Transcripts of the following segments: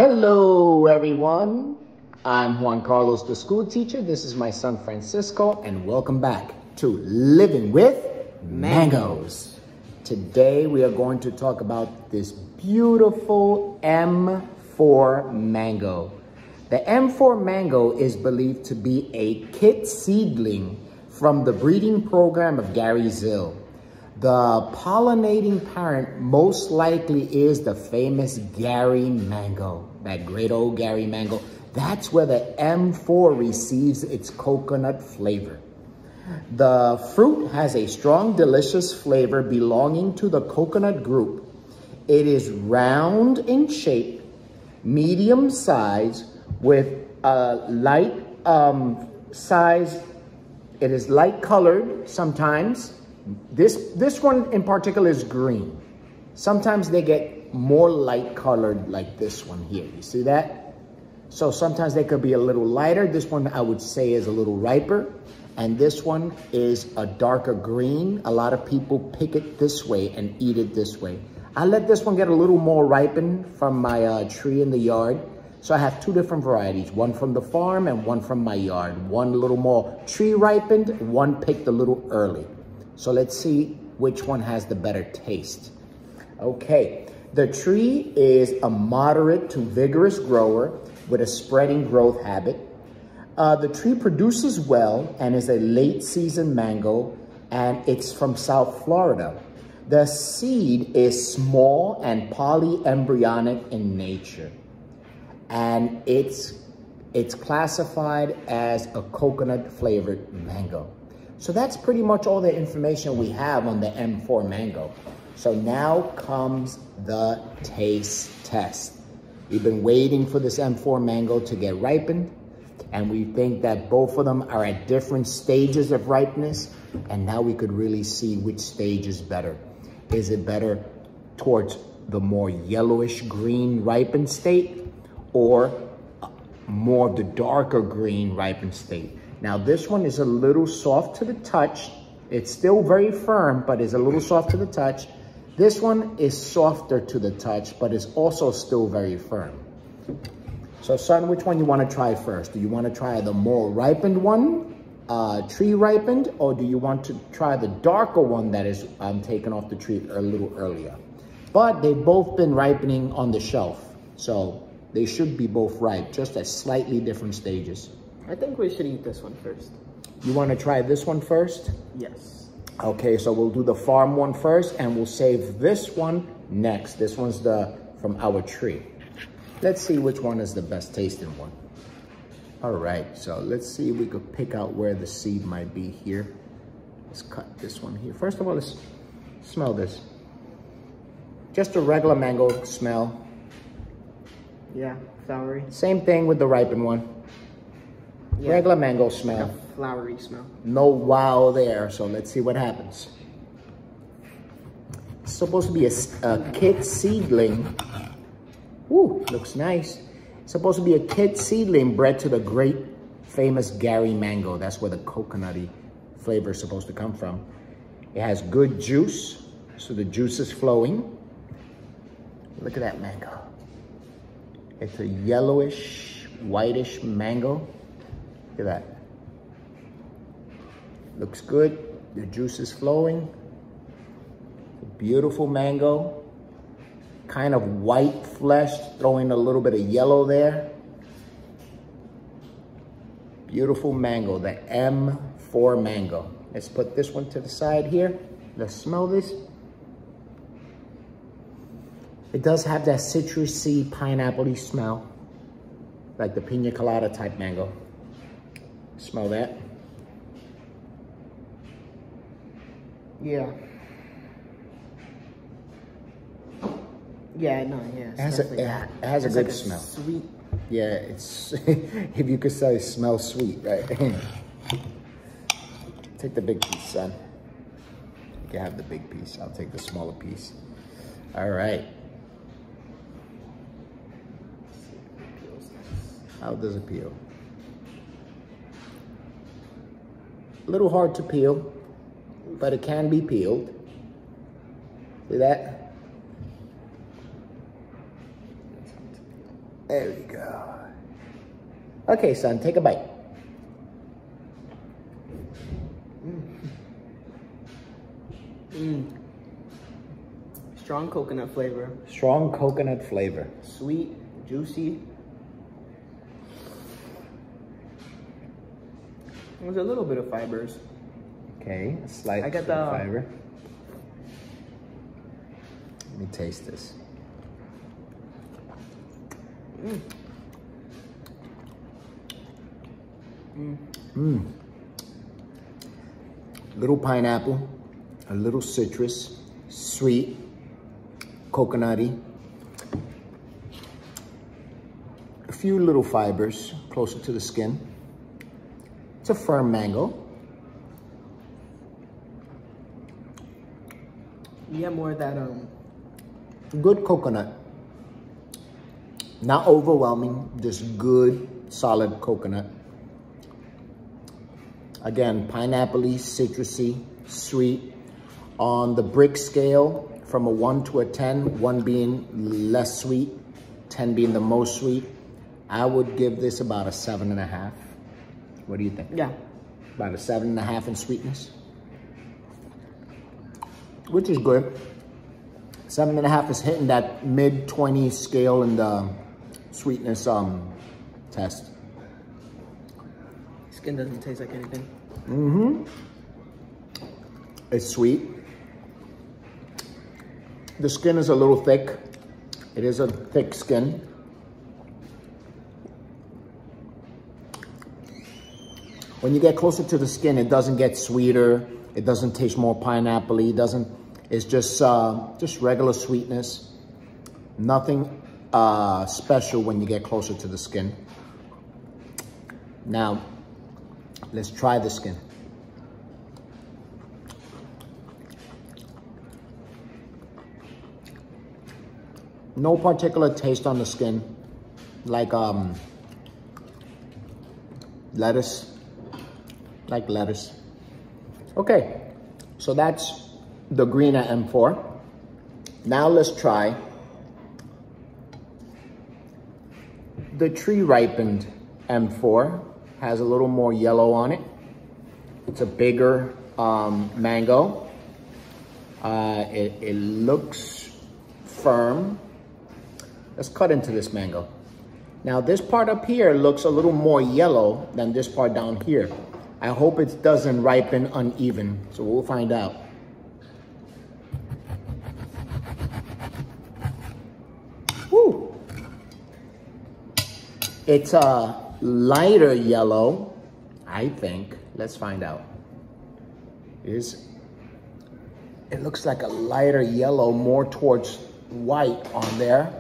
Hello, everyone. I'm Juan Carlos, the school teacher. This is my son, Francisco, and welcome back to Living with Mangoes. Today, we are going to talk about this beautiful M-4 mango. The M-4 mango is believed to be a kit seedling from the breeding program of Gary Zill. The pollinating parent most likely is the famous Gary mango, that great old Gary mango. That's where the M4 receives its coconut flavor. The fruit has a strong, delicious flavor belonging to the coconut group. It is round in shape, medium size, with a light size. It is light colored sometimes. This one in particular is green. Sometimes they get more light colored like this one here. You see that? So sometimes they could be a little lighter. This one I would say is a little riper. And this one is a darker green. A lot of people pick it this way and eat it this way. I let this one get a little more ripened from my tree in the yard. So I have two different varieties, one from the farm and one from my yard. One a little more tree ripened, one picked a little early. So let's see which one has the better taste. Okay, the tree is a moderate to vigorous grower with a spreading growth habit. The tree produces well and is a late season mango, and it's from South Florida. The seed is small and polyembryonic in nature, and it's classified as a coconut flavored mango. So that's pretty much all the information we have on the M4 mango. So now comes the taste test. We've been waiting for this M4 mango to get ripened, and we think that both of them are at different stages of ripeness, and now we could really see which stage is better. Is it better towards the more yellowish green ripened state, or more of the darker green ripened state? Now this one is a little soft to the touch. It's still very firm, but is a little soft to the touch. This one is softer to the touch, but is also still very firm. So son, which one you want to try first? Do you want to try the more ripened one, tree ripened, or do you want to try the darker one that is taken off the tree a little earlier? But they've both been ripening on the shelf, so they should be both ripe, just at slightly different stages. I think we should eat this one first. You want to try this one first? Yes. Okay, so we'll do the farm one first, and we'll save this one next. This one's from our tree. Let's see which one is the best tasting one. All right, so let's see if we could pick out where the seed might be here. Let's cut this one here. First of all, let's smell this. Just a regular mango smell. Yeah, flowery. Same thing with the ripened one. Yeah. Regular mango smell. Like a flowery smell. No wow there, so let's see what happens. It's supposed to be a kit seedling. Ooh, looks nice. It's supposed to be a kit seedling bred to the great famous Gary mango. That's where the coconutty flavor is supposed to come from. It has good juice, so the juice is flowing. Look at that mango. It's a yellowish, whitish mango. Look at that. Looks good. The juice is flowing. Beautiful mango. Kind of white flesh, throwing a little bit of yellow there. Beautiful mango, the M4 mango. Let's put this one to the side here. Let's smell this. It does have that citrusy, pineapple-y smell, like the pina colada type mango. Smell that? Yeah. Yeah, no, yeah. It has a good like smell. Sweet. Yeah, it's, if you could say, it smells sweet, right? Take the big piece, son. You can have the big piece. I'll take the smaller piece. All right. How does it peel? A little hard to peel, but it can be peeled. See that? There we go. Okay, son, take a bite. Strong coconut flavor. Strong coconut flavor. Sweet, juicy. There's a little bit of fibers. Okay, a slight I got bit of the fiber. Let me taste this. Little pineapple, a little citrus, sweet, coconutty. A few little fibers closer to the skin. It's a firm mango. You have more of that Good coconut. Not overwhelming, just good, solid coconut. Again, pineapple-y, citrusy, sweet. On the brick scale, from a 1 to a 10, 1 being less sweet, 10 being the most sweet, I would give this about a 7.5. What do you think? Yeah. About a 7.5 in sweetness, which is good. 7.5 is hitting that mid-20 scale in the sweetness test. Skin doesn't taste like anything. It's sweet. The skin is a little thick. It is a thick skin. When you get closer to the skin, it doesn't get sweeter. It doesn't taste more pineapple-y. It's just regular sweetness. Nothing special when you get closer to the skin. Now, let's try the skin. No particular taste on the skin, like lettuce, Okay, so that's the green at M4. Now let's try the tree ripened M4. Has a little more yellow on it. It's a bigger mango. It looks firm. Let's cut into this mango. Now this part up here looks a little more yellow than this part down here. I hope it doesn't ripen uneven, so we'll find out. Woo! It's a lighter yellow, I think. Let's find out. It looks like a lighter yellow, more towards white on there.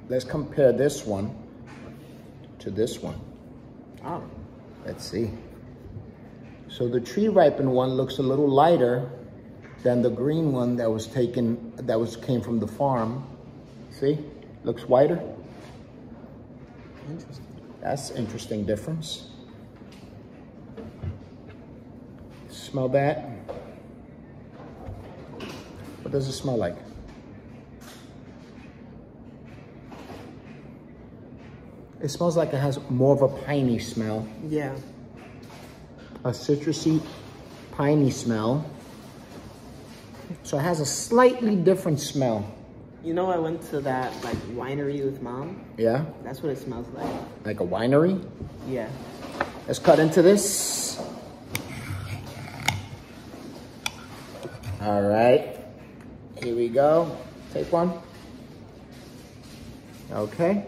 Let's compare this one to this one. Oh. Let's see. So the tree ripened one looks a little lighter than the green one that came from the farm. See? Looks whiter. Interesting. That's an interesting difference. Smell that? What does it smell like? It smells like it has more of a piney smell. Yeah. A citrusy, piney smell. So it has a slightly different smell. You know, I went to that like winery with Mom. Yeah? That's what it smells like. Like a winery? Yeah. Let's cut into this. All right. Here we go. Take one. Okay.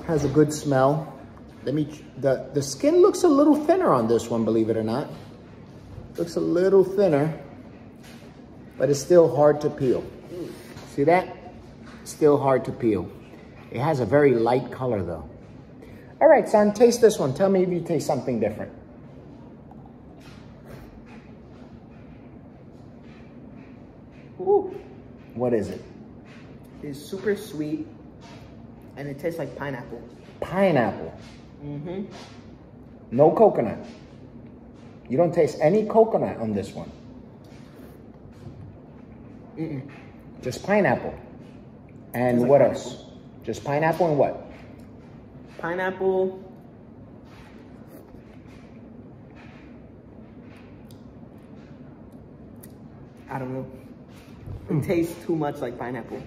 Has a good smell. The skin looks a little thinner on this one, believe it or not. Looks a little thinner, but it's still hard to peel. See that? Still hard to peel. It has a very light color though. All right, son, taste this one. Tell me if you taste something different. Ooh. What is it? It's super sweet, and it tastes like pineapple. Pineapple. Mm-hmm. No coconut. You don't taste any coconut on this one. Just pineapple. And Tastes what like else? Just pineapple and what? Pineapple. I don't know. It tastes too much like pineapple.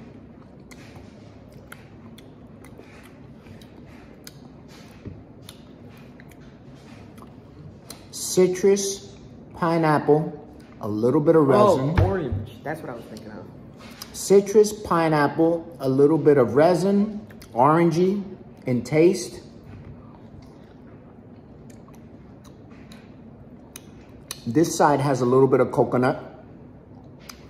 Citrus, pineapple, a little bit of resin. Oh, orange. That's what I was thinking of. Citrus, pineapple, a little bit of resin, orangey in taste. This side has a little bit of coconut.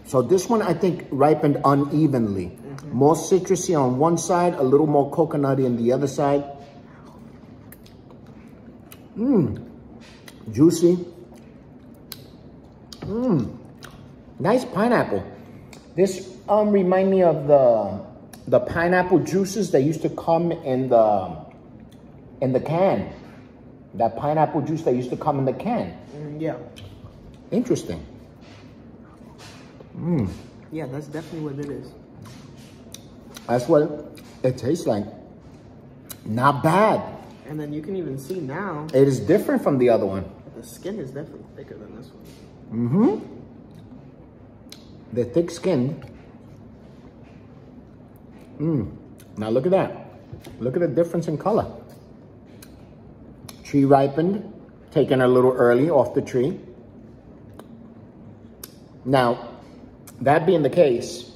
So this one, I think, ripened unevenly. More citrusy on one side, a little more coconutty on the other side. Juicy. Nice pineapple. This remind me of the pineapple juices that used to come in the can. That pineapple juice that used to come in the can. Yeah. Interesting. Yeah, that's definitely what it is. That's what it tastes like. Not bad. And then you can even see now. It is different from the other one. The skin is definitely thicker than this one. The thick skin. Now look at that. Look at the difference in color. Tree ripened, taken a little early off the tree. Now, that being the case,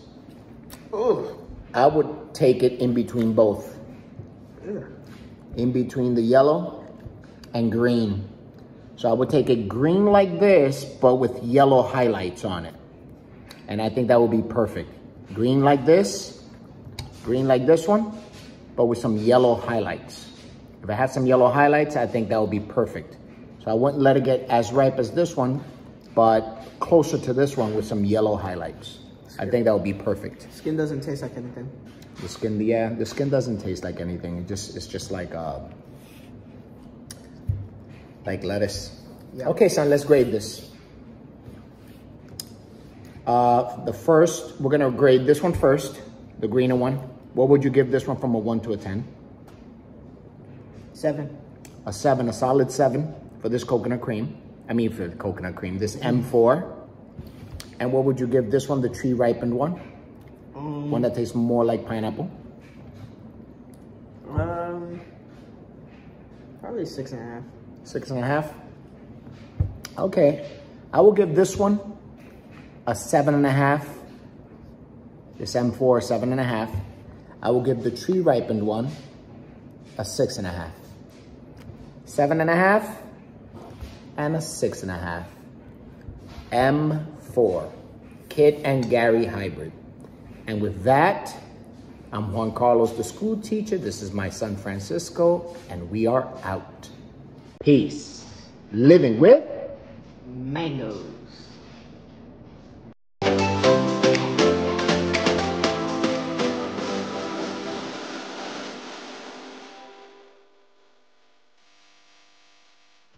I would take it in between both. In between the yellow and green. So I would take it green like this, but with yellow highlights on it. And I think that would be perfect. Green like this one, but with some yellow highlights. If I had some yellow highlights, I think that would be perfect. So I wouldn't let it get as ripe as this one, but closer to this one with some yellow highlights. I think that would be perfect. Skin doesn't taste like anything. The skin, yeah, the skin doesn't taste like anything. It's just like lettuce. Yeah. Okay, son, let's grade this. We're gonna grade this one first, the greener one. What would you give this one from a 1 to a 10? 7. A 7, a solid 7 for this coconut cream. I mean for the coconut cream, this M4. And what would you give this one, the tree ripened one? One that tastes more like pineapple? Probably 6.5. 6.5? Okay. I will give this one a 7.5. This M4, 7.5. I will give the tree ripened one a 6.5. 7.5 and a 6.5. M4, Kit and Gary hybrid. And with that, I'm Juan Carlos, the school teacher. This is my son, Francisco, and we are out. Peace. Living with Mangoes.